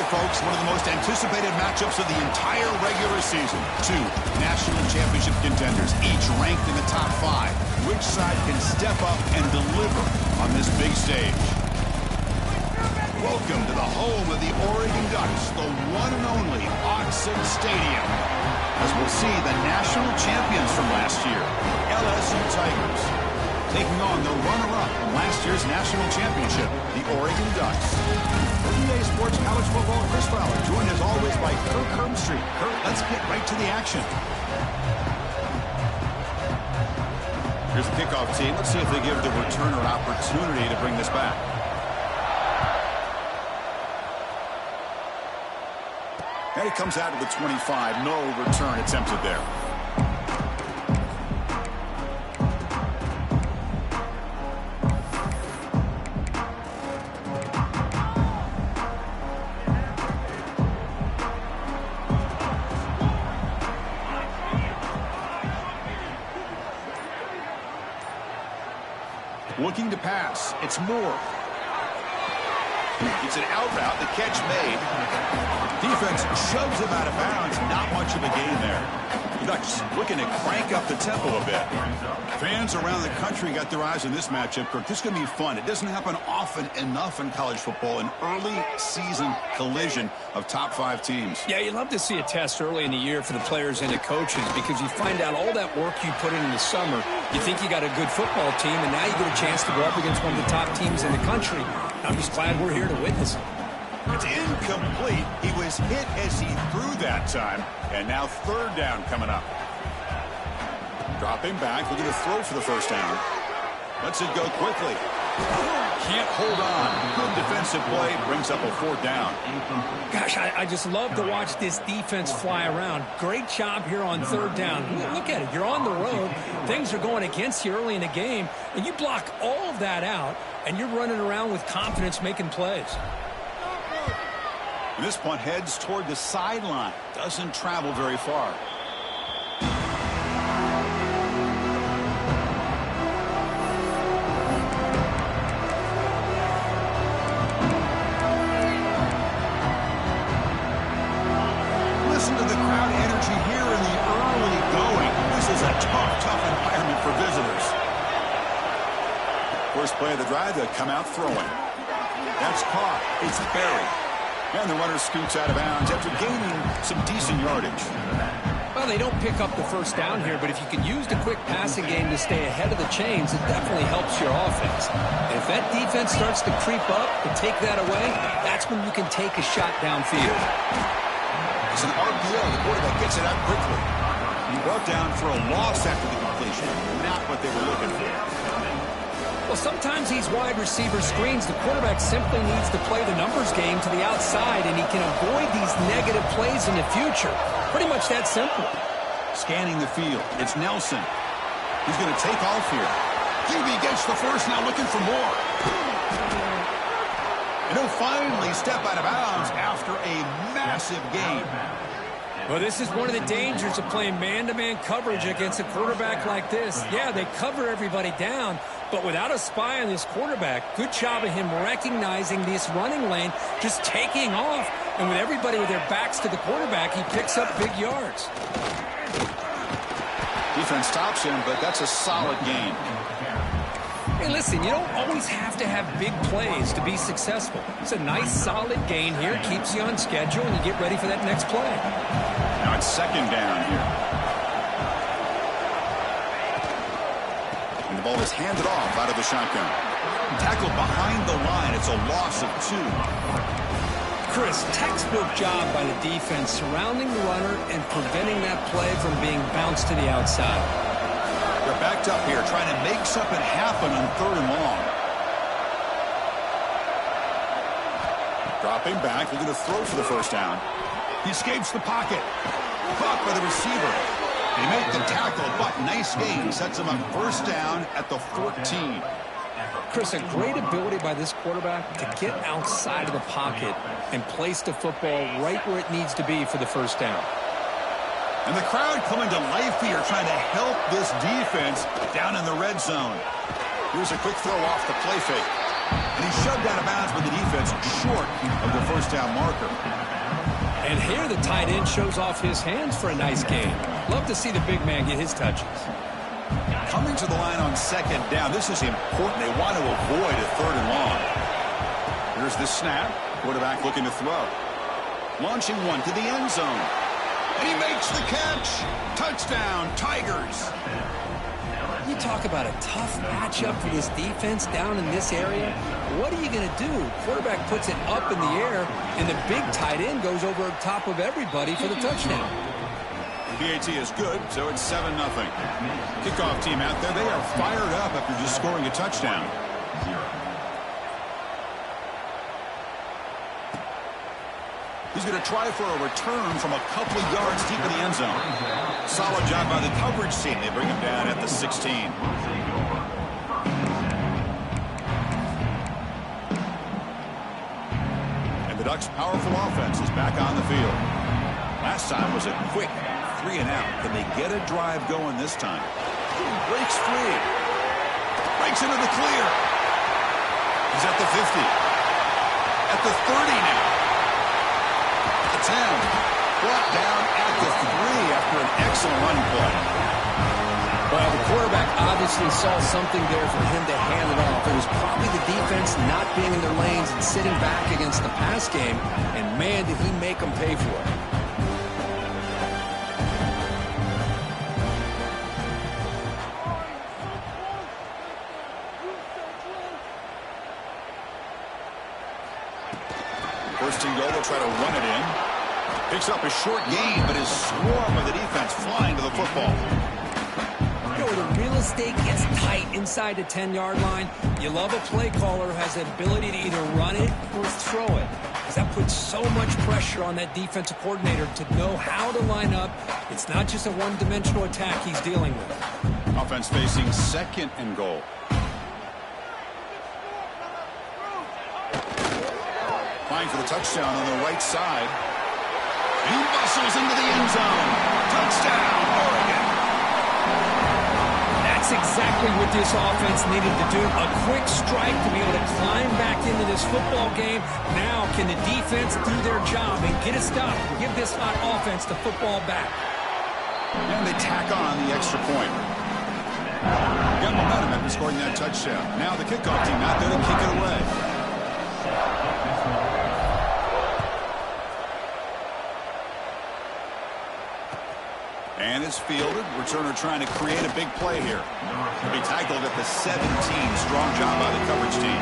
folks, one of the most anticipated matchups of the entire regular season. Two national championship contenders, each ranked in the top 5. Which side can step up and deliver on this big stage? Welcome to the home of the Oregon Ducks, the one and only Autzen Stadium. As we'll see the national champions from last year, LSU Tigers, taking on the runner-up from last year's national championship, the Oregon Ducks. For EA Sports College Football, Chris Fowler, joined as always by Kirk Herbstreit. Kirk, let's get right to the action. Here's the kickoff team. Let's see if they give the returner opportunity to bring this back. And he comes out to the 25. No return attempted there. Looking to pass. It's Moore. It's an out route. The catch made. Defense shoves him out of bounds. Not much of a gain there. The Ducks looking to crank up the tempo a bit. Fans around the country got their eyes on this matchup, Kirk. This is going to be fun. It doesn't happen often enough in college football. An early season collision of top 5 teams. Yeah, you'd love to see a test early in the year for the players and the coaches because you find out all that work you put in the summer. You think you got a good football team, and now you get a chance to go up against one of the top teams in the country. I'm just glad we're here to witness it. It's incomplete. He was hit as he threw that time. And now third down coming up. Dropping back, looking to throw for the first down. Lets it go quickly. Can't hold on. Good defensive play. Brings up a fourth down. Gosh, I just love to watch this defense fly around. Great job here on third down. Look at it. You're on the road. Things are going against you early in the game. And you block all of that out. And you're running around with confidence making plays. This punt heads toward the sideline. Doesn't travel very far. Listen to the crowd energy here in the early going. This is a tough environment for visitors. First play of the drive, they come out throwing. That's caught. It's buried. And the runner scoots out of bounds after gaining some decent yardage. Well, they don't pick up the first down here, but if you can use the quick passing game to stay ahead of the chains, it definitely helps your offense. And if that defense starts to creep up and take that away, that's when you can take a shot downfield. It's an RPO. The quarterback gets it out quickly. He brought down for a loss after the completion. Not what they were looking for. Well, sometimes these wide receiver screens, the quarterback simply needs to play the numbers game to the outside, and he can avoid these negative plays in the future. Pretty much that simple. Scanning the field. It's Nelson. He's going to take off here. QB gets the first, now looking for more. And he'll finally step out of bounds after a massive gain. Well, this is one of the dangers of playing man-to-man coverage against a quarterback like this. Yeah, they cover everybody down, but without a spy on this quarterback, good job of him recognizing this running lane, just taking off, and with everybody with their backs to the quarterback, he picks up big yards. Defense stops him, but that's a solid gain. Hey, listen, you don't always have to have big plays to be successful. It's a nice, solid gain here, keeps you on schedule, and you get ready for that next play. Now it's second down here. And the ball is handed off out of the shotgun. Tackled behind the line. It's a loss of 2. Chris, textbook job by the defense surrounding the runner and preventing that play from being bounced to the outside. They're backed up here, trying to make something happen on third and long. Dropping back, looking to throw for the first down. He escapes the pocket. Caught by the receiver. They make the tackle, but nice gain. Sets him up first down at the 14. Chris, a great ability by this quarterback to get outside of the pocket and place the football right where it needs to be for the first down. And the crowd coming to life here, trying to help this defense down in the red zone. Here's a quick throw off the play fake. And he's shoved out of bounds with the defense short of the first down marker. And here the tight end shows off his hands for a nice gain. Love to see the big man get his touches. Coming to the line on second down. This is important. They want to avoid a third and long. Here's the snap. Quarterback looking to throw. Launching one to the end zone. And he makes the catch. Touchdown, Tigers. You talk about a tough matchup for this defense down in this area. What are you going to do? Quarterback puts it up in the air, and the big tight end goes over top of everybody for the touchdown. PAT is good, so it's 7-0. Kickoff team out there. They are fired up after just scoring a touchdown. He's going to try for a return from a couple of yards deep in the end zone. Solid job by the coverage team. They bring him down at the 16. And the Ducks' powerful offense is back on the field. Last time was a quick 3 and out. Can they get a drive going this time? Breaks free. Breaks into the clear. He's at the 50. At the 30 now. 10. Brought down at the 3 after an excellent running play. Well, the quarterback obviously saw something there for him to hand it off. It was probably the defense not being in their lanes and sitting back against the pass game. And, man, did he make them pay for it. First and goal, they'll try to run it in. Picks up a short gain, but his swarm of the defense flying to the football. You know, the real estate gets tight inside the 10-yard line. You love a play caller who has the ability to either run it or throw it. Because that puts so much pressure on that defensive coordinator to know how to line up. It's not just a one-dimensional attack he's dealing with. Offense facing second and goal. Flying for the touchdown on the right side. He muscles into the end zone. Touchdown, Oregon. That's exactly what this offense needed to do. A quick strike to be able to climb back into this football game. Now can the defense do their job and get a stop and give this hot offense the football back? And they tack on the extra point. Got momentum after scoring that touchdown. Now the kickoff team out there to kick it away. And it's fielded. Returner trying to create a big play here. He'll be tackled at the 17. Strong job by the coverage team.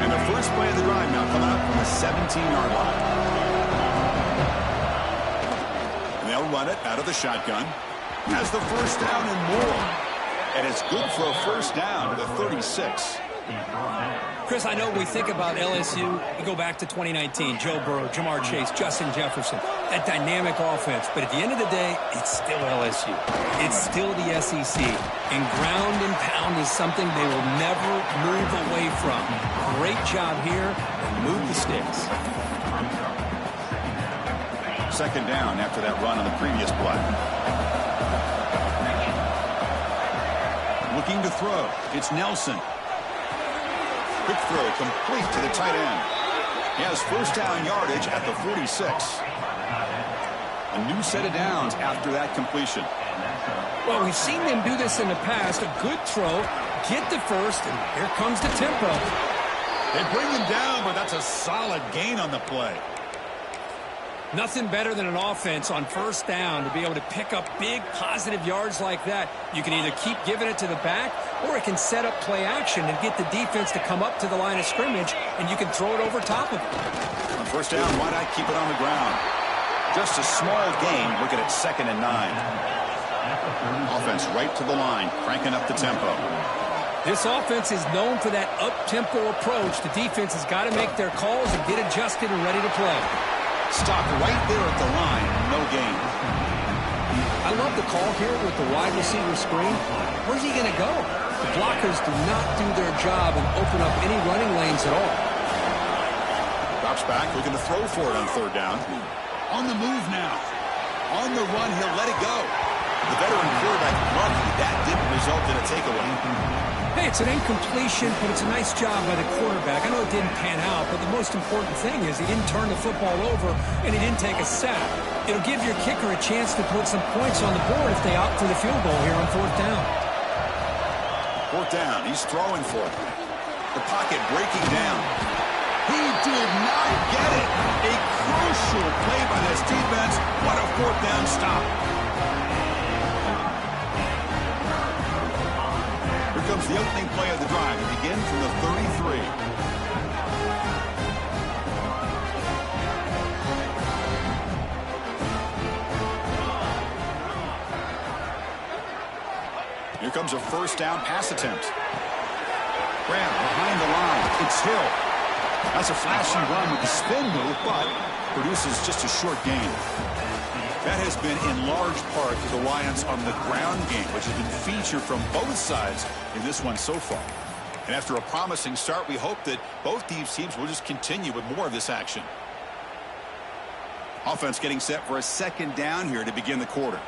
And the first play of the drive now come out from the 17-yard line. And they'll run it out of the shotgun. Has the first down and more. And it's good for a first down to the 36. Chris, I know we think about LSU, we go back to 2019, Joe Burrow, Jamar Chase, Justin Jefferson, that dynamic offense. But at the end of the day, it's still LSU. It's still the SEC. And ground and pound is something they will never move away from. Great job here, and move the sticks. Second down after that run on the previous play. Looking to throw. It's Nelson. Quick throw complete to the tight end. He has first down yardage at the 46. A new set of downs after that completion. Well, we've seen them do this in the past. A good throw, get the first, and here comes the tempo. They bring him down, but that's a solid gain on the play. Nothing better than an offense on first down to be able to pick up big positive yards like that. You can either keep giving it to the back, or it can set up play action and get the defense to come up to the line of scrimmage, and you can throw it over top of it. On first down, why not keep it on the ground? Just a small gain. Looking at 2nd and 9. Offense right to the line, cranking up the tempo. This offense is known for that up-tempo approach. The defense has got to make their calls and get adjusted and ready to play. Stopped right there at the line. No gain. I love the call here with the wide receiver screen. Where's he going to go? The blockers do not do their job and open up any running lanes at all. Drops back, looking to throw for it on third down. On the move now. On the run, he'll let it go. The veteran quarterback lucky that didn't result in a takeaway. Hey, it's an incompletion, but it's a nice job by the quarterback. I know it didn't pan out, but the most important thing is he didn't turn the football over and he didn't take a sack. It'll give your kicker a chance to put some points on the board if they opt for the field goal here on 4th down. 4th down, he's throwing for it. The pocket breaking down. He did not get it. A crucial play by this defense. What a 4th down stop. Here comes the opening play of the drive. It begins from the 33. Here comes a 1st down pass attempt. Graham behind the line. It's Hill. That's a flashy run with the spin move, but produces just a short gain. That has been in large part the reliance on the ground game, which has been featured from both sides in this one so far. And after a promising start, we hope that both these teams will just continue with more of this action. Offense getting set for a 2nd down here to begin the quarter.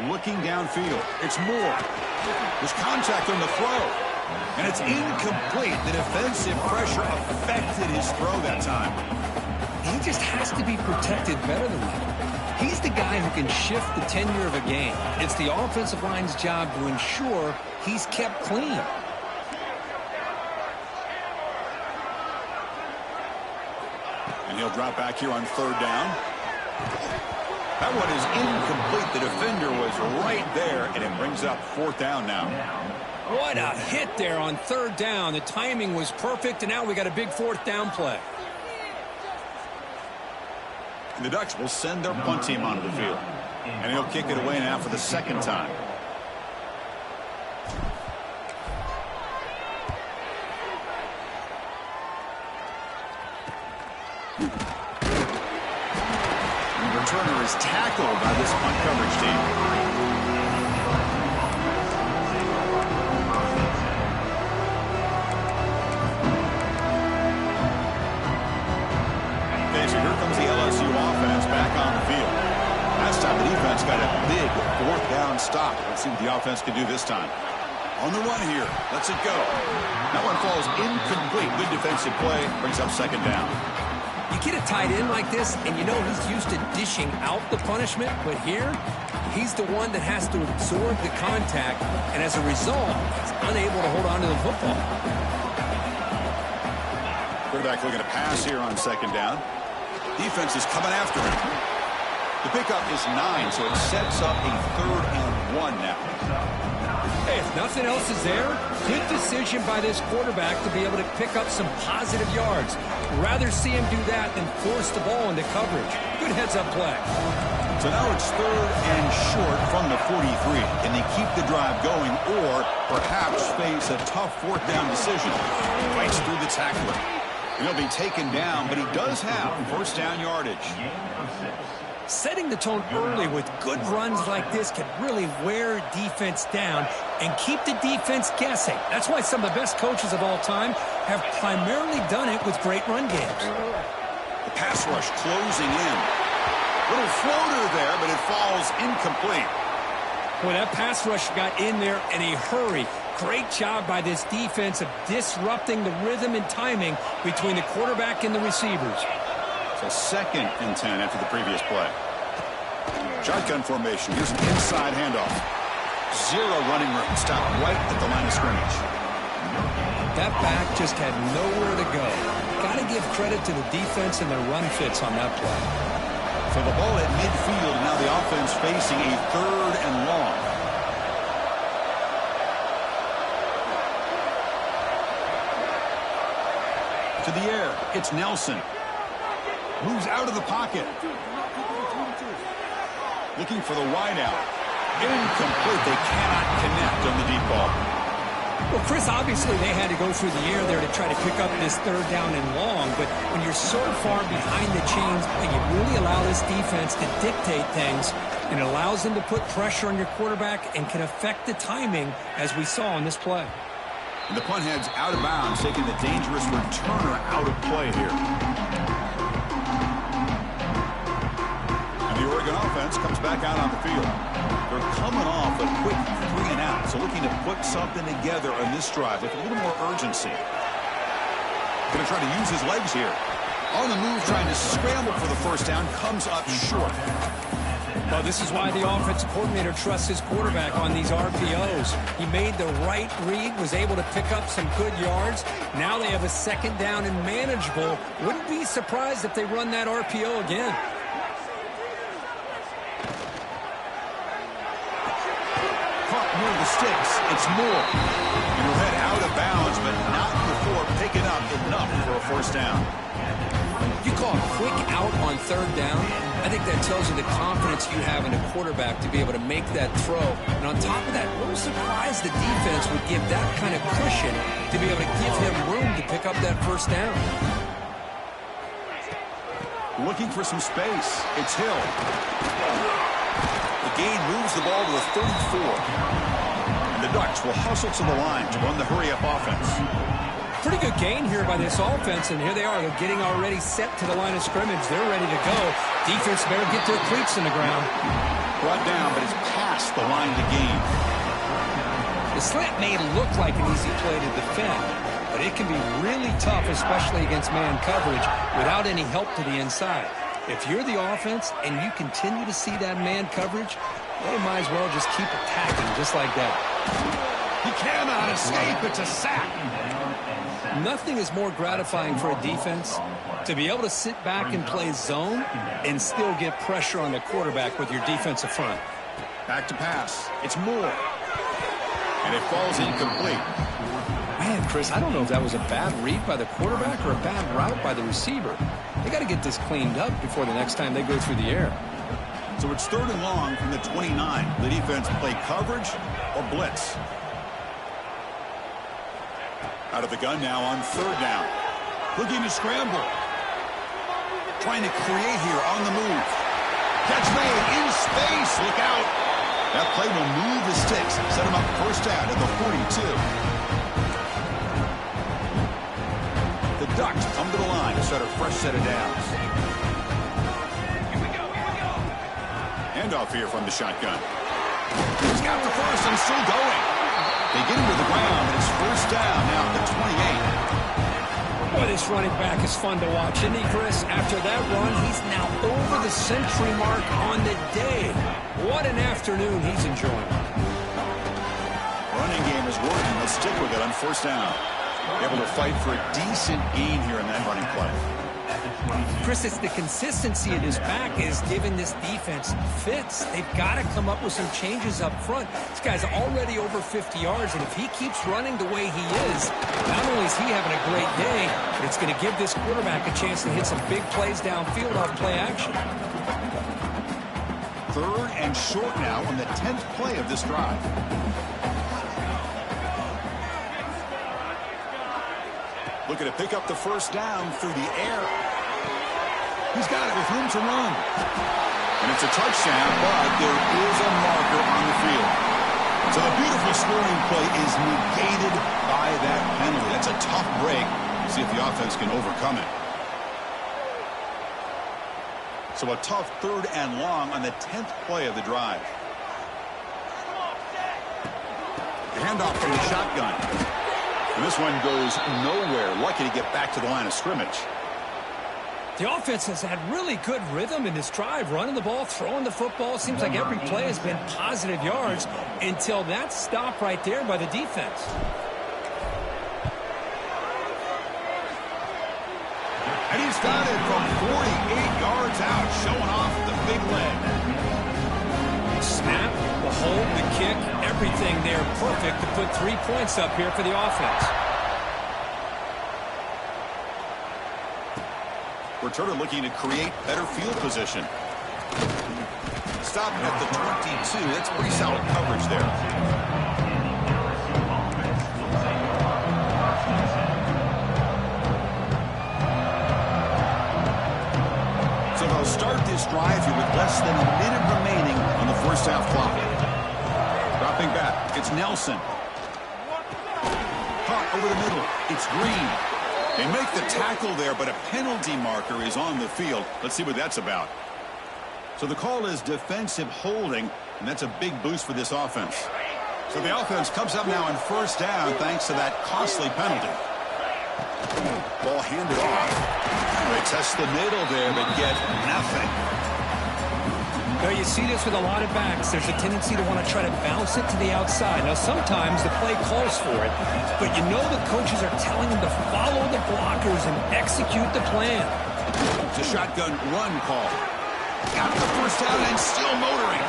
Looking downfield. It's Moore. There's contact on the throw. And it's incomplete. The defensive pressure affected his throw that time. He just has to be protected better than that. He's the guy who can shift the tenure of a game. It's the offensive line's job to ensure he's kept clean. And he'll drop back here on 3rd down. That one is incomplete. The defender was right there, and it brings up 4th down now. What a hit there on 3rd down. The timing was perfect, and now we got a big 4th down play. And the Ducks will send their punt team onto the field. And he'll kick it away now for the 2nd time. The returner is tackled by this punt coverage team. So here comes the LSU offense back on the field. Last time the defense got a big 4th down stop. Let's see what the offense can do this time. On the run here. Lets it go. That one falls incomplete. Good defensive play. Brings up 2nd down. You get a tight end like this, and you know he's used to dishing out the punishment, but here, he's the one that has to absorb the contact, and as a result, he's unable to hold on to the football. Quarterback looking to pass here on 2nd down. Defense is coming after him. The pickup is 9, so it sets up a 3rd and 1 now. Hey, if nothing else is there, good decision by this quarterback to be able to pick up some positive yards. Rather see him do that than force the ball into coverage. Good heads-up play. So now it's 3rd and short from the 43. Can they keep the drive going or perhaps face a tough 4th down decision? Fights through the tackler. He'll be taken down, but he does have 1st down yardage. Setting the tone early with good runs like this can really wear defense down and keep the defense guessing. That's why some of the best coaches of all time have primarily done it with great run games. The pass rush closing in. Little floater there, but it falls incomplete. Boy, that pass rush got in there in a hurry. Great job by this defense of disrupting the rhythm and timing between the quarterback and the receivers. So 2nd and 10 after the previous play. Shotgun formation. Here's an inside handoff. 0 running room. Stop right at the line of scrimmage. That back just had nowhere to go. Got to give credit to the defense and their run fits on that play. So the ball at midfield. Now the offense facing a 3rd and long. To the air. It's Nelson. Moves out of the pocket. Looking for the wideout. Incomplete. They cannot connect on the deep ball. Well, Chris, obviously they had to go through the air there to try to pick up this 3rd down and long, but when you're so far behind the chains, you really allow this defense to dictate things, and it allows them to put pressure on your quarterback and can affect the timing, as we saw on this play. And the punt heads out of bounds, taking the dangerous returner out of play here. offense comes back out on the field. They're coming off a quick 3-and-out, so looking to put something together on this drive with a little more urgency. Going to try to use his legs here. On the move, trying to scramble for the first down, comes up short. Well, this is why the offensive coordinator trusts his quarterback on these RPOs. He made the right read, was able to pick up some good yards. Now they have a second down and manageable. Wouldn't be surprised if they run that RPO again. Caught near the sticks. It's Moore. He'll head out of bounds, but not before picking up enough for a first down. You call a quick out on third down, I think that tells you the confidence you have in a quarterback to be able to make that throw. And on top of that, a little surprised the defense would give that kind of cushion to be able to give him room to pick up that first down. Looking for some space. It's Hill. The gain moves the ball to the 34. And the Ducks will hustle to the line to run the hurry-up offense. Pretty good gain here by this offense, and here they are. They're getting already set to the line of scrimmage. They're ready to go. Defense better get their cleats in the ground. Brought down, but it's past the line to gain. The slant may look like an easy play to defend, but it can be really tough, especially against man coverage, without any help to the inside. If you're the offense and you continue to see that man coverage, they might as well just keep attacking just like that. He cannot escape. It's a sack. Nothing is more gratifying for a defense to be able to sit back and play zone and still get pressure on the quarterback with your defensive front. Back to pass. It's Moore. And it falls incomplete. Man, Chris, I don't know if that was a bad read by the quarterback or a bad route by the receiver. They got to get this cleaned up before the next time they go through the air. So it's 3rd and long from the 29. The defense play coverage or blitz. Out of the gun now on 3rd down. Looking to scramble. Trying to create here on the move. Catch made in space. Look out. That play will move the sticks. Set him up first down at the 42. The Ducks come to the line to start a fresh set of downs. Here we go. Handoff here from the shotgun. He's got the first and still going. They get him to the ground, and it's first down now at the 28. Boy, this running back is fun to watch, isn't he, Chris? After that run, he's now over the century mark on the day. What an afternoon he's enjoying. Running game is working. Let's stick with it on first down. Able to fight for a decent gain here in that running play. Chris, it's the consistency of his back is giving this defense fits. They've got to come up with some changes up front. This guy's already over 50 yards, and if he keeps running the way he is, not only is he having a great day, but it's going to give this quarterback a chance to hit some big plays downfield off play action. 3rd and short now on the 10th play of this drive. Looking to pick up the first down through the air. He's got it with room to run. And it's a touchdown, but there is a marker on the field. So the beautiful scoring play is negated by that penalty. That's a tough break. See if the offense can overcome it. So a tough 3rd and long on the 10th play of the drive. The handoff from the shotgun. And this one goes nowhere. Lucky to get back to the line of scrimmage. The offense has had really good rhythm in this drive, running the ball, throwing the football. Seems like every play has been positive yards until that stop right there by the defense. And he's got it from 48 yards out, showing off the big leg. Snap, the hold, the kick, everything there perfect to put 3 points up here for the offense. Returner looking to create better field position. Stop at the 22. That's pretty solid coverage there. So they'll start this drive here with less than a minute remaining on the first half clock. Dropping back, it's Nelson. Caught over the middle, it's Green. They make the tackle there, but a penalty marker is on the field. Let's see what that's about. So the call is defensive holding, and that's a big boost for this offense. So the offense comes up now on first down thanks to that costly penalty. Ball handed off. They test the middle there, but get nothing. Now you see this with a lot of backs. There's a tendency to want to try to bounce it to the outside. Now sometimes the play calls for it, but you know the coaches are telling them to follow the blockers and execute the plan. It's a shotgun run call. Got the first down and still motoring.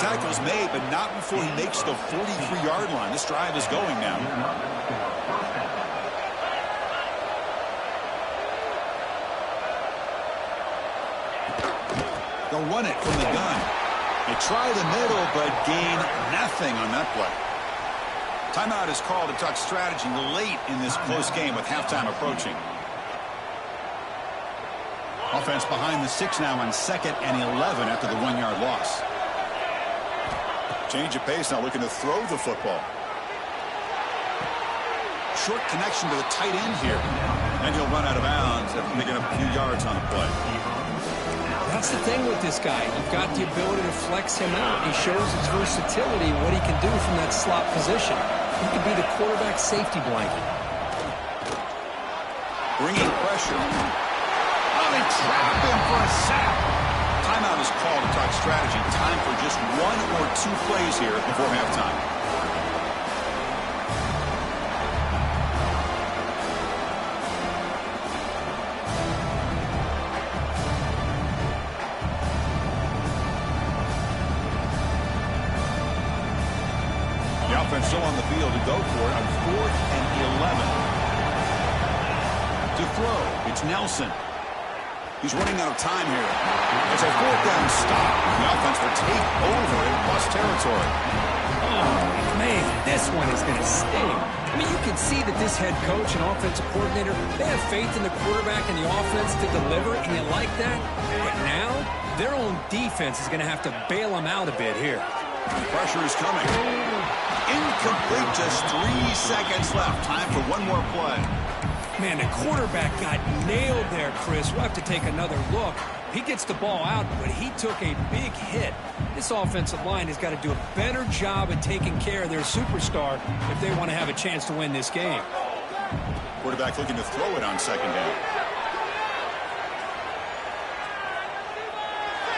Tackle's made, but not before he makes the 43-yard line. This drive is going now. They'll run it from the gun. They try the middle, but gain nothing on that play. Timeout is called to talk strategy late in this close game with halftime approaching. Offense behind the 6 now on 2nd and 11 after the 1-yard loss. Change of pace now, looking to throw the football. Short connection to the tight end here. And he'll run out of bounds after picking up a few yards on the play. That's the thing with this guy. You've got the ability to flex him out. He shows his versatility, what he can do from that slot position. He could be the quarterback safety blanket. Bringing pressure. Oh, they trap him for a sack. Timeout is called to talk strategy. Time for just 1 or 2 plays here before halftime. The offense still on the field to go for it on 4th and 11. To throw, it's Nelson. He's running out of time here. It's a 4th down stop. The offense will take over in plus territory. Oh, man, this one is going to sting. I mean, you can see that this head coach and offensive coordinator, they have faith in the quarterback and the offense to deliver, and you like that. But now, their own defense is going to have to bail them out a bit here. Pressure is coming. Incomplete, just 3 seconds left. Time for one more play. Man, the quarterback got nailed there, Chris. We'll have to take another look. He gets the ball out, but he took a big hit. This offensive line has got to do a better job at taking care of their superstar if they want to have a chance to win this game. Quarterback looking to throw it on 2nd down.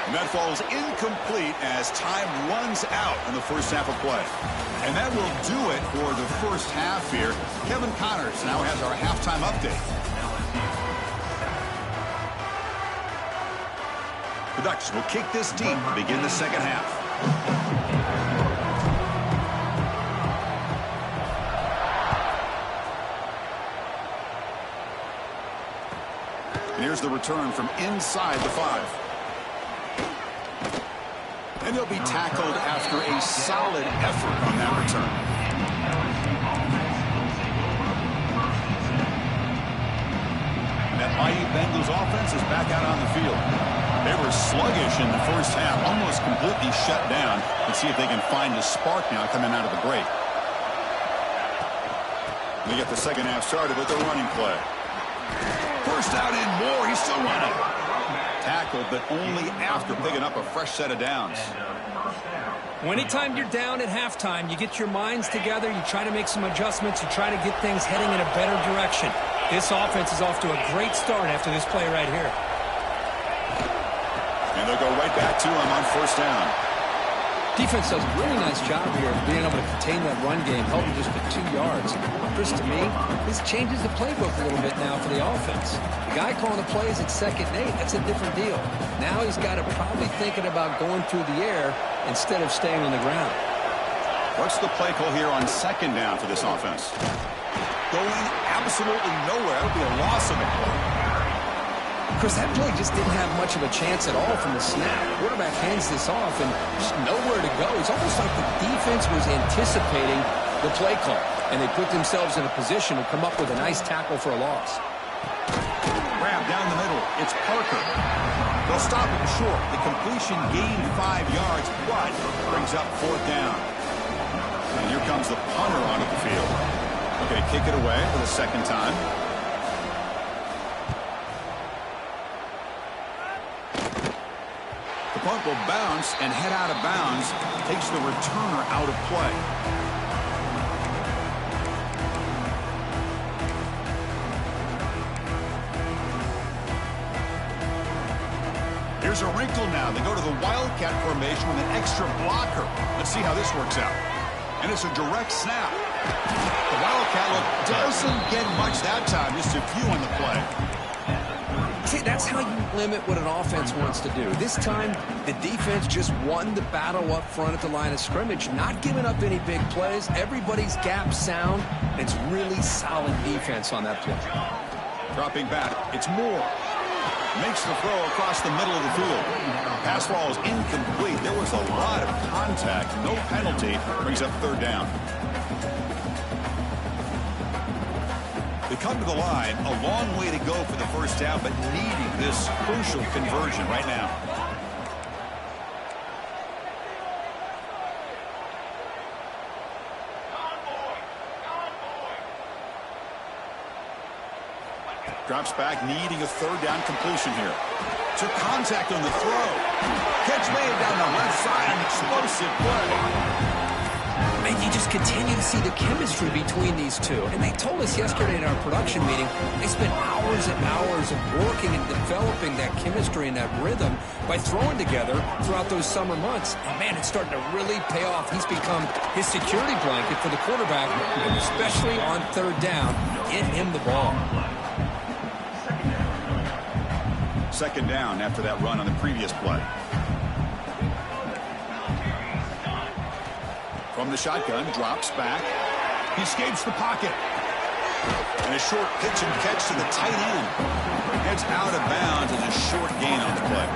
And that falls incomplete as time runs out in the first half of play. And that will do it for the first half here. Kevin Connors now has our halftime update. The Ducks will kick this deep to begin the second half. And here's the return from inside the 5. And he'll be tackled after a solid effort on that return. And that mighty Bengals offense is back out on the field. They were sluggish in the first half, almost completely shut down. Let's see if they can find a spark now coming out of the break. They get the second half started with a running play. First out and more. He's still running. Tackled, but only after picking up a fresh set of downs. Well, anytime you're down at halftime, you get your minds together, you try to make some adjustments, you try to get things heading in a better direction. This offense is off to a great start after this play right here. And they'll go right back to him on first down. Defense does a really nice job here of being able to contain that run game, helping just with 2 yards. Chris, to me, this changes the playbook a little bit now for the offense. The guy calling the plays at 2nd and 8, that's a different deal. Now he's got to probably thinking about going through the air instead of staying on the ground. What's the play call here on 2nd down for this offense? Going absolutely nowhere. That would be a loss of a play. Chris, that play just didn't have much of a chance at all from the snap. Quarterback hands this off and just nowhere to go. It's almost like the defense was anticipating the play call, and they put themselves in a position to come up with a nice tackle for a loss. Grab down the middle. It's Parker. They'll stop him short. The completion gained 5 yards, but brings up 4th down. And here comes the punter onto the field. Okay, kick it away for the second time. will bounce and head out of bounds. Takes the returner out of play. Here's a wrinkle now. They go to the Wildcat formation with an extra blocker. Let's see how this works out. And it's a direct snap. The Wildcat look doesn't get much that time. Just a few on the play. See, that's how you limit what an offense wants to do. This time, the defense just won the battle up front at the line of scrimmage, not giving up any big plays. Everybody's gap sound. It's really solid defense on that play. Dropping back, it's Moore. Makes the throw across the middle of the field. Pass ball is incomplete. There was a lot of contact. No penalty. Brings up third down. They come to the line, a long way to go for the first down, but needing this crucial conversion right now. Drops back, needing a third down completion here. Took contact on the throw. Catch made down the left side, an explosive play. And you just continue to see the chemistry between these two. And they told us yesterday in our production meeting, they spent hours and hours of working and developing that chemistry and that rhythm by throwing together throughout those summer months. And man, it's starting to really pay off. He's become his security blanket for the quarterback, and especially on third down, get him the ball. Second down after that run on the previous play. From the shotgun, drops back. He escapes the pocket. And a short pitch and catch to the tight end. Heads out of bounds and a short gain on the play.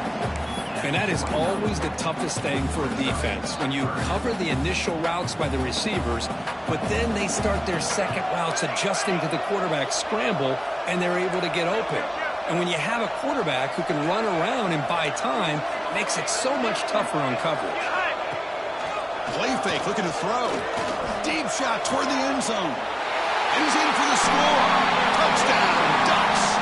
And that is always the toughest thing for a defense. When you cover the initial routes by the receivers, but then they start their second routes adjusting to the quarterback scramble, and they're able to get open. And when you have a quarterback who can run around and buy time, it makes it so much tougher on coverage. Play fake, looking to throw. Deep shot toward the end zone. And he's in for the score. Touchdown, Ducks.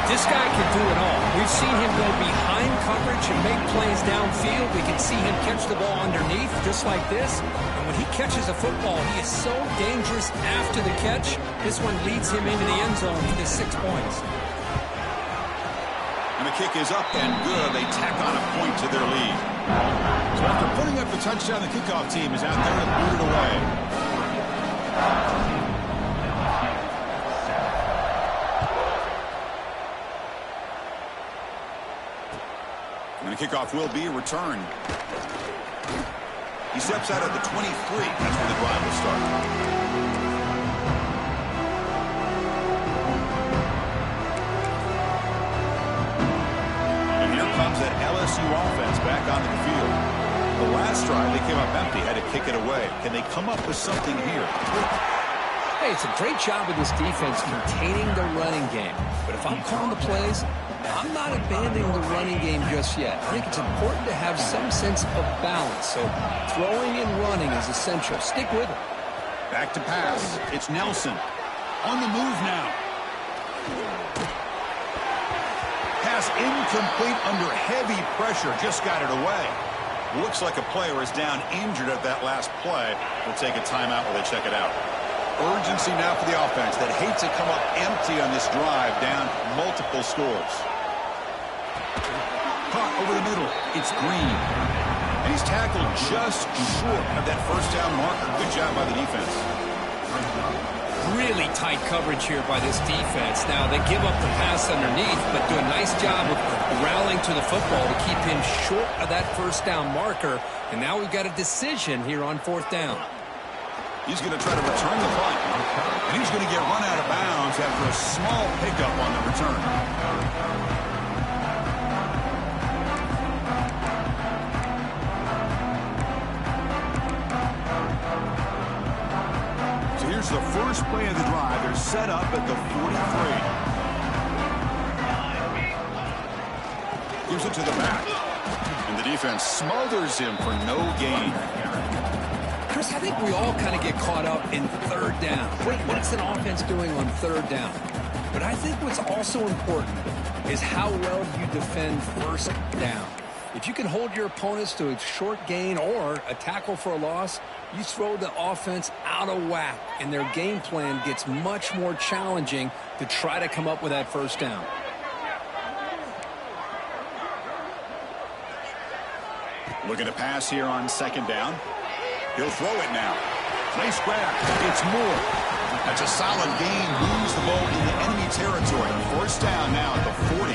This guy can do it all. We've seen him go behind coverage and make plays downfield. We can see him catch the ball underneath just like this. And when he catches a football, he is so dangerous after the catch. This one leads him into the end zone for the 6 points. And the kick is up and good. They tack on a point to their lead. So after putting up the touchdown, the kickoff team is out there and boot it away. And the kickoff will be returned. He steps out at the 23. That's where the drive will start. Comes that LSU offense back onto the field. The last drive, they came up empty, had to kick it away. Can they come up with something here? Hey, it's a great job of this defense containing the running game. But if I'm calling the plays, I'm not abandoning the running game just yet. I think it's important to have some sense of balance. So throwing and running is essential. Stick with it. Back to pass. It's Nelson. On the move now. Pass incomplete under heavy pressure. Just got it away. Looks like a player is down injured at that last play. We'll take a timeout while they check it out. Urgency now for the offense that hates to come up empty on this drive, down multiple scores. Caught over the middle. It's Green. And he's tackled just short of that first down marker. Good job by the defense. Really tight coverage here by this defense. Now, they give up the pass underneath, but do a nice job of rallying to the football to keep him short of that first down marker. And now we've got a decision here on fourth down. He's going to try to return the punt. And he's going to get run out of bounds after a small pickup on the return. Here's the first play of the drive. They're set up at the 43. Gives it to the back. And the defense smothers him for no gain. Chris, I think we all kind of get caught up in third down. What is an offense doing on third down? But I think what's also important is how well you defend first down. If you can hold your opponents to a short gain or a tackle for a loss, you throw the offense out of whack, and their game plan gets much more challenging to try to come up with that first down. Looking to pass here on second down. He'll throw it now. Nice grab. It's Moore. That's a solid gain. Moves the ball into enemy territory. First down now at the 40.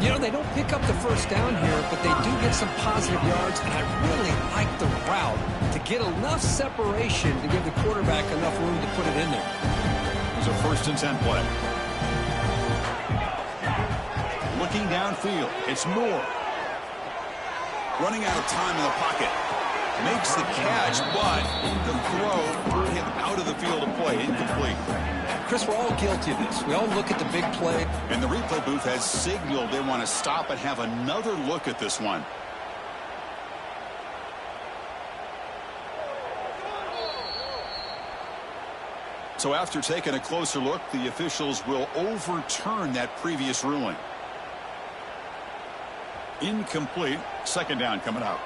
You know, they don't pick up the first down here, but they do get some positive yards, and I really like the route to get enough separation to give the quarterback enough room to put it in there. It's a 1st and 10 play. Looking downfield. It's Moore. Running out of time in the pocket. Makes the catch, but the throw threw him out of the field of play. Incomplete. Chris, we're all guilty of this. We all look at the big play. And the replay booth has signaled they want to stop and have another look at this one. So after taking a closer look, the officials will overturn that previous ruling. Incomplete. Second down coming up.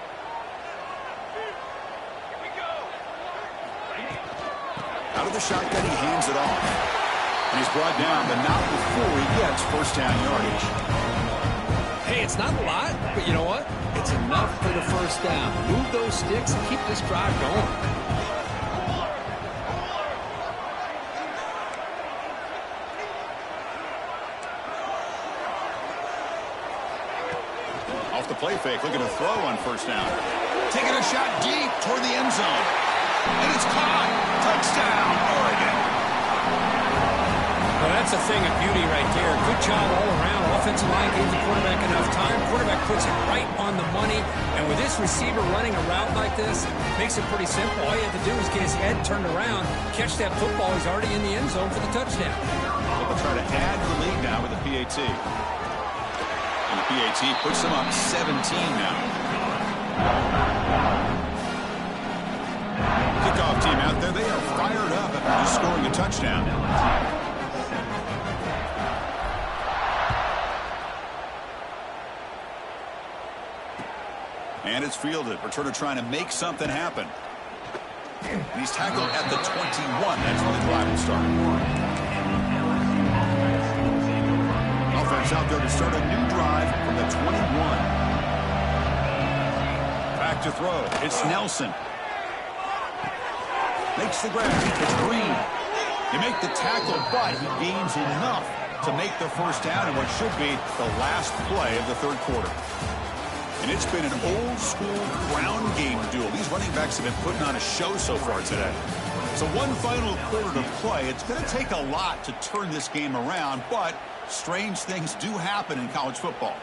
Out of the shotgun, he hands it off. And he's brought down, but not before he gets first down yardage. Hey, it's not a lot, but you know what? It's enough for the first down. Move those sticks and keep this drive going. Off the play fake, looking to throw on first down. Taking a shot deep toward the end zone. And it's caught. Touchdown, Oregon. Well, that's a thing of beauty right there. Good job all around. Offensive line gave the quarterback enough time. Quarterback puts it right on the money. And with this receiver running a route like this, makes it pretty simple. All you have to do is get his head turned around, catch that football. He's already in the end zone for the touchdown. They'll try to add to the lead now with the PAT. And the PAT puts them up 17 now. Kickoff team out there. They are fired up after just scoring a touchdown. And it's fielded. Returner trying to make something happen. And he's tackled at the 21. That's where the drive will start. Offense out there to start a new drive from the 21. Back to throw. It's Nelson. Makes the grab. It's Green. They make the tackle, but he gains enough to make the first down in what should be the last play of the third quarter. And it's been an old-school ground game duel. These running backs have been putting on a show so far today. So one final quarter to play. It's going to take a lot to turn this game around, but strange things do happen in college football.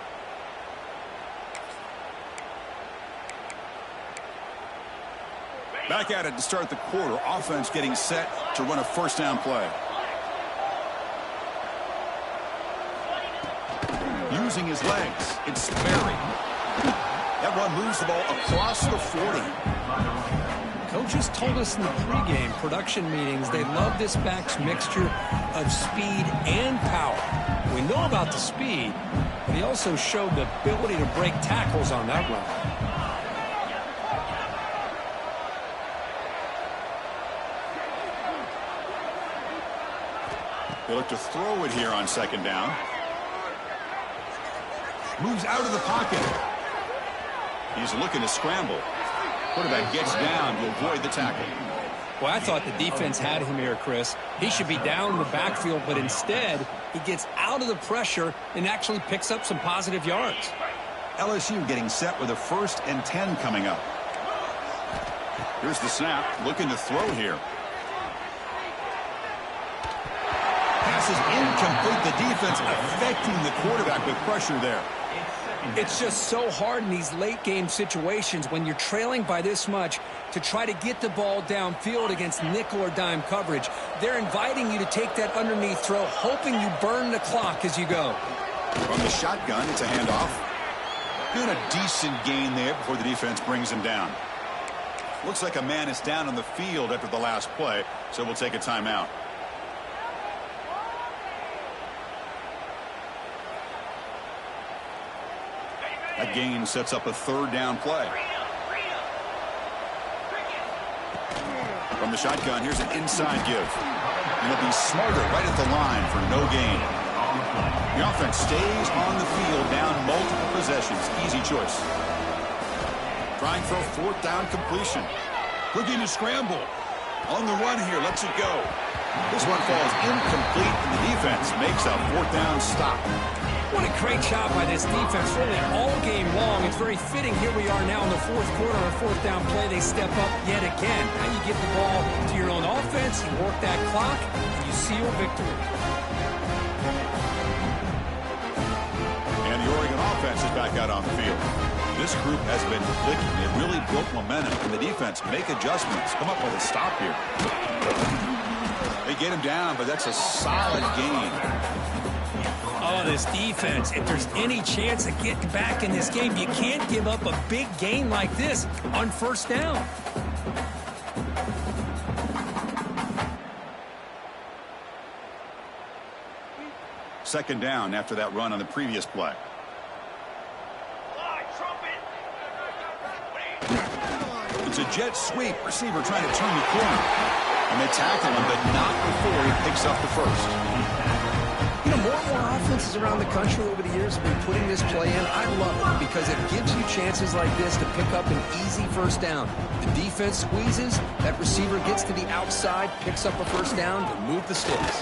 Back at it to start the quarter. Offense getting set to run a first down play. Using his legs. It's Sperry. That one moves the ball across the 40. Coaches told us in the pregame production meetings they love this back's mixture of speed and power. We know about the speed, but he also showed the ability to break tackles on that run. They look to throw it here on second down. Moves out of the pocket. He's looking to scramble. Quarterback gets down to avoid the tackle. Well, I thought the defense had him here, Chris. He should be down in the backfield, but instead he gets out of the pressure and actually picks up some positive yards. LSU getting set with a 1st and 10 coming up. Here's the snap. Looking to throw here. Pass is incomplete. The defense affecting the quarterback with pressure there. It's just so hard in these late game situations when you're trailing by this much to try to get the ball downfield against nickel or dime coverage. They're inviting you to take that underneath throw, hoping you burn the clock as you go. From the shotgun, it's a handoff. Doing a decent gain there before the defense brings him down. Looks like a man is down on the field after the last play, so we'll take a timeout. That gain sets up a third down play. From the shotgun, here's an inside give. And they'll be smarter right at the line for no gain. The offense stays on the field down multiple possessions. Easy choice. Trying for a fourth down completion. Looking to scramble. On the run here, lets it go. This one falls incomplete, and the defense makes a fourth down stop. What a great job by this defense, really all game long. It's very fitting. Here we are now in the fourth quarter. On a fourth down play, they step up yet again. Now you get the ball to your own offense, you work that clock, and you seal victory. And the Oregon offense is back out on the field. This group has been clicking. They really built momentum, and the defense make adjustments. Come up with a stop here. They get him down, but that's a solid gain. Oh, this defense, if there's any chance of getting back in this game, you can't give up a big gain like this on first down. Second down after that run on the previous play. It's a jet sweep. Receiver trying to turn the corner. And they tackle him, but not before he picks up the first. You know, more and more offenses around the country over the years have been putting this play in. I love it because it gives you chances like this to pick up an easy first down. The defense squeezes, that receiver gets to the outside, picks up a first down, to move the sticks.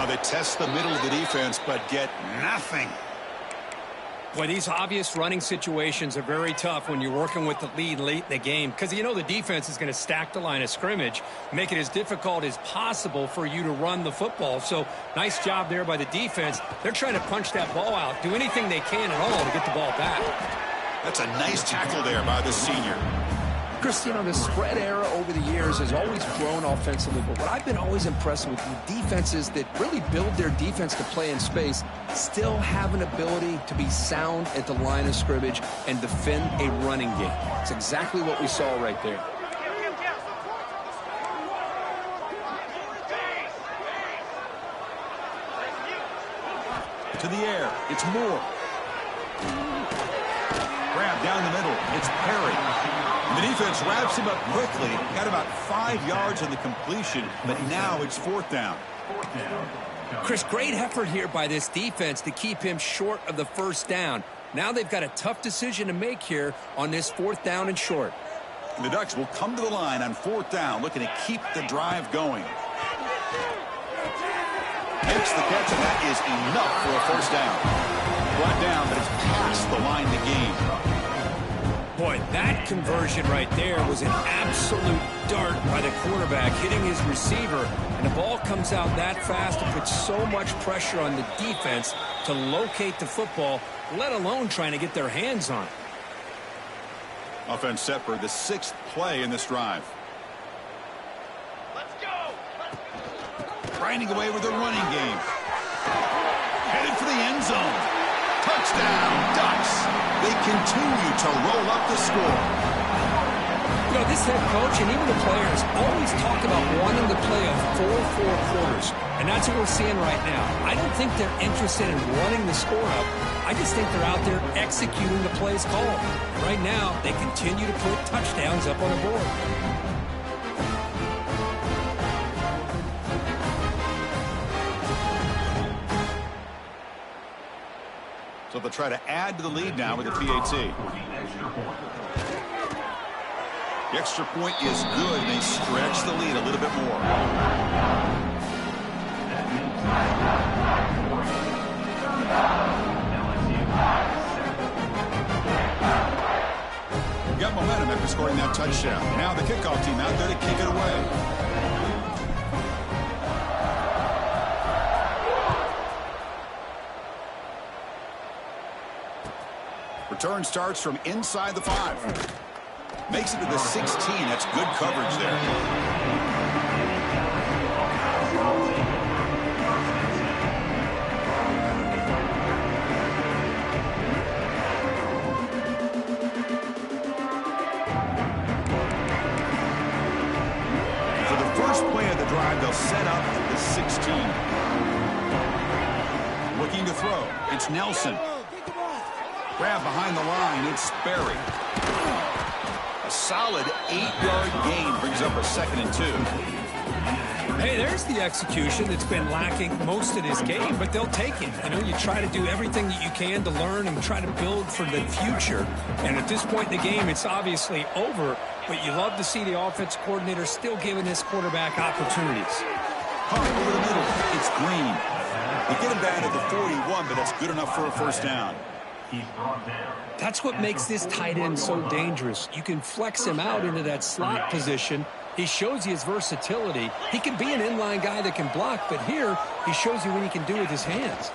They test the middle of the defense, but get nothing. Boy, these obvious running situations are very tough when you're working with the lead late in the game because you know the defense is going to stack the line of scrimmage, make it as difficult as possible for you to run the football. So nice job there by the defense. They're trying to punch that ball out, do anything they can at all to get the ball back. That's a nice tackle there by the senior. Chris, you know, the spread era over the years has always grown offensively, but what I've been always impressed with the defenses that really build their defense to play in space still have an ability to be sound at the line of scrimmage and defend a running game. It's exactly what we saw right there. To the air, it's Moore. Grab down the middle, it's Perry. The defense wraps him up quickly. Got about 5 yards on the completion, but now it's fourth down. Chris, great effort here by this defense to keep him short of the first down. Now they've got a tough decision to make here on this fourth down and short. The Ducks will come to the line on fourth down, looking to keep the drive going. Makes the catch, and that is enough for a first down. Brought down, but it's past the line to gain. Boy, that conversion right there was an absolute dart by the quarterback, hitting his receiver, and the ball comes out that fast and puts so much pressure on the defense to locate the football, let alone trying to get their hands on it. Offense set for the sixth play in this drive. Let's go! Grinding away with the running game. Headed for the end zone. Touchdown, Ducks. They continue to roll up the score. You know, this head coach and even the players always talk about wanting to play a 4-4 quarters, and that's what we're seeing right now. I don't think they're interested in running the score up. I just think they're out there executing the plays called. And right now, they continue to put touchdowns up on the board. So they'll try to add to the lead now with a PAT. The extra point is good, and they stretch the lead a little bit more. Got momentum after scoring that touchdown. Now the kickoff team out there to kick it away. Return starts from inside the 5. Makes it to the 16. That's good coverage there. For the first play of the drive, they'll set up at the 16. Looking to throw. It's Nelson. Grab behind the line, it's Sperry. A solid 8-yard gain brings up a 2nd and 2. Hey, there's the execution that's been lacking most of this game, but they'll take it. You know, you try to do everything that you can to learn and try to build for the future. And at this point in the game, it's obviously over, but you love to see the offense coordinator still giving this quarterback opportunities. Over the middle, it's Green. They get him down at the 41, but that's good enough for a first down. That's what makes this tight end so dangerous. You can flex him out into that slot position. He shows you his versatility. He can be an inline guy that can block, but here he shows you what he can do with his hands.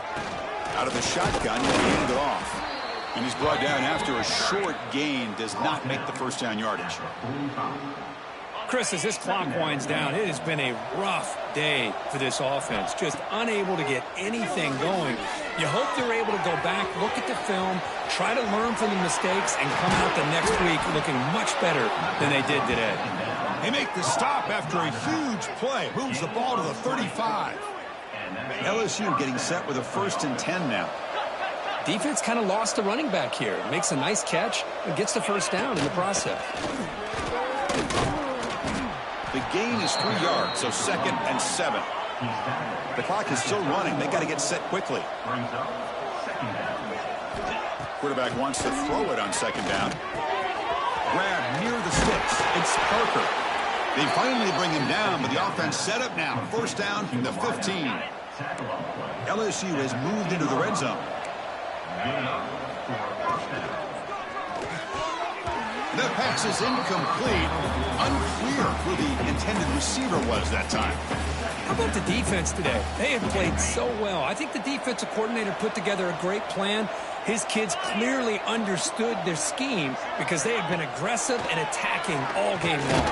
Out of the shotgun, he'll hand it off. And he's brought down after a short gain. Does not make the first down yardage. Chris, as this clock winds down, it has been a rough day for this offense. Just unable to get anything going. You hope they're able to go back, look at the film, try to learn from the mistakes, and come out the next week looking much better than they did today. They make the stop after a huge play. Moves the ball to the 35. LSU getting set with a 1st and 10 now. Defense kind of lost the running back here. Makes a nice catch and gets the first down in the process. The gain is 3 yards, so 2nd and 7. The clock is still running. They got to get set quickly. Quarterback wants to throw it on 2nd down. Grab near the sticks. It's Parker. They finally bring him down, but the offense set up now. First down from the 15. LSU has moved into the red zone. The pass is incomplete. Unclear who the intended receiver was that time. How about the defense today? They have played so well. I think the defensive coordinator put together a great plan. His kids clearly understood their scheme because they have been aggressive and attacking all game long.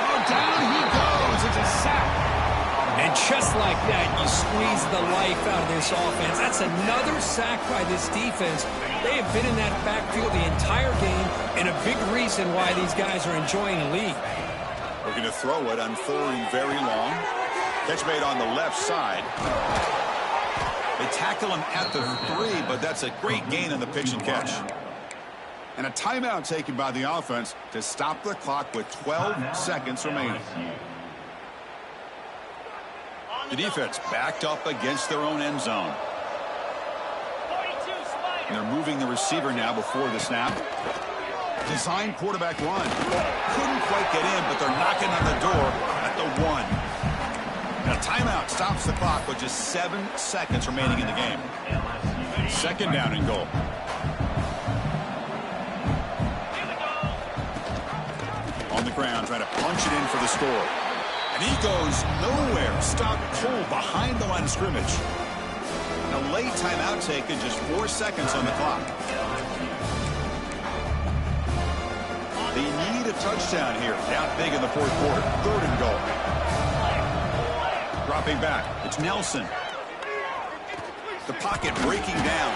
Oh, down he goes. It's a sack. And just like that, you squeeze the life out of this offense. That's another sack by this defense. They have been in that backfield the entire game, and a big reason why these guys are enjoying the lead. We're going to throw it on 4th and very long. Catch made on the left side. They tackle him at the 3, but that's a great gain on the pitch and catch. And a timeout taken by the offense to stop the clock with 12 seconds remaining. The defense backed up against their own end zone. And they're moving the receiver now before the snap. Design quarterback run. Couldn't quite get in, but they're knocking on the door at the 1. Now timeout stops the clock with just 7 seconds remaining in the game. 2nd down and goal. On the ground, trying to punch it in for the score. And he goes nowhere. Stopped cold behind the line of scrimmage. And a late timeout taken, just 4 seconds on the clock. They need a touchdown here. Down big in the 4th quarter. 3rd and goal. Dropping back. It's Nelson. The pocket breaking down.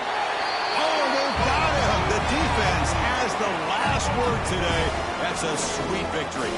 Oh, they got him. The defense has the last word today. That's a sweet victory.